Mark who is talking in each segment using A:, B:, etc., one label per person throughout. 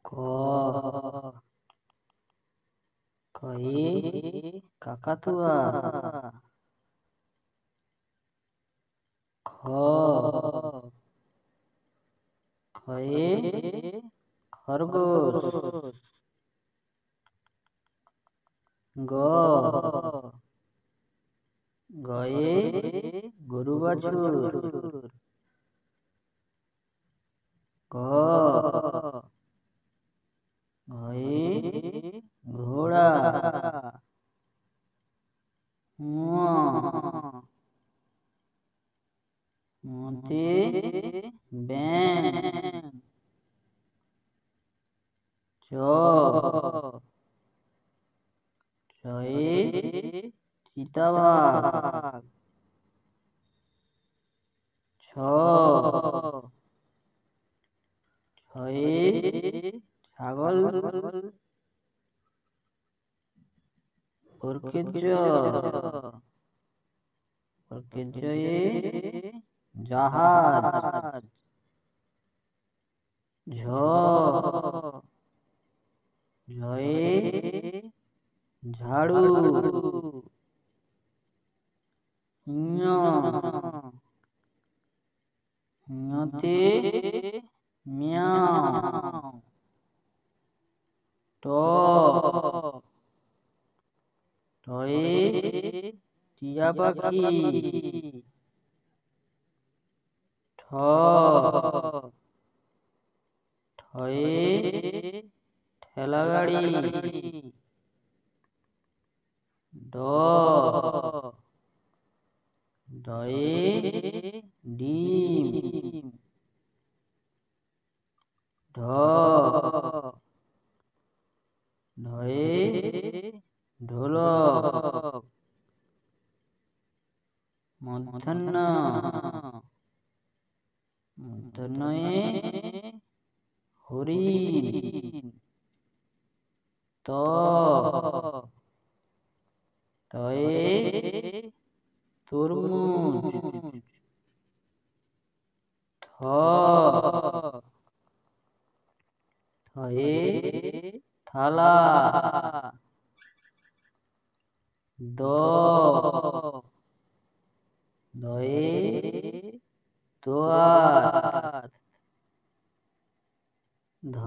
A: ক কয়ে কাকাতুয়া। খ খয়ে খরগোশ। গ গয়ে গরু বাছুর। ঘ ঘয়ে ঘোড়া। ঙ ঙতে ব্যাঙ। চ চয়ে চিতাবাঘ। ছ ছয়ে ছাগল। জয়ে জাহাজ। ঝ ঝয়ে ঝাড়ু। ঞ ঞতে মিয়াও। ট টয়ে টিয়া পাখি। ঠ ঠয়ে ঠেলা গাড়ি। ড ডয়ে ডিম। ঢ ঢয়ে ঢোলক। মূর্ধন্য মূর্ধন্যয়ে হরিণ। ত তয়ে তরমুজ। থ থয়ে থালা। দ দয়ে দোয়াত। ধ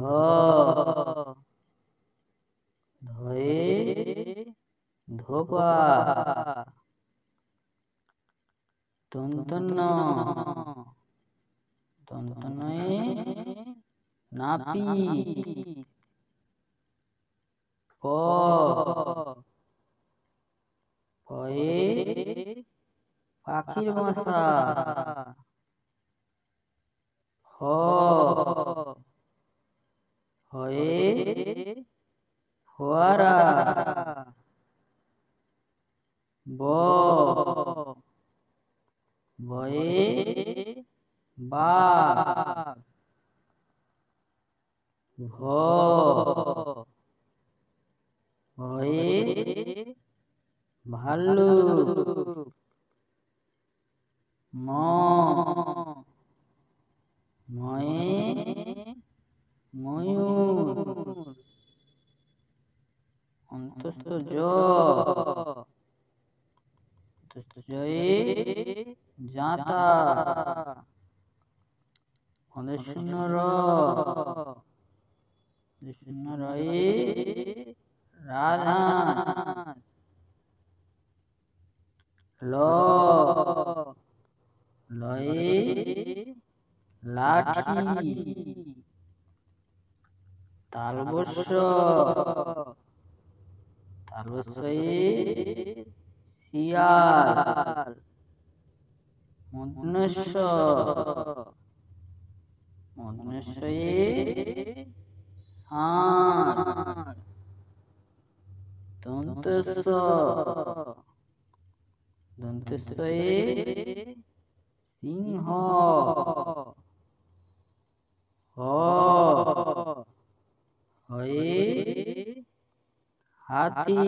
A: ধয়ে ধোপা। দন্তন্য দন্তন্যয়ে নাপিত। প পয়ে পাখির বাসা। হ হয়ে ফোয়ারা। ব বয়ে বাঘ। ভ ভয়ে ভাল্লুক। ম ময়ে ময়ূর। অন্তস্থ জ জয়ে জাঁতা। শূন্য র শূন্য রয়ে রাজহাঁস। ল লয়ে লাঠি। তালবস্য তালবস্যয়ে শিয়াল। মূর্ধন্যস্ব মূর্ধন্যস্বয়ে ষাঁড়। দন্তস্ব দন্তস্বয়ে সিংহ। হ হয়ে হাতি।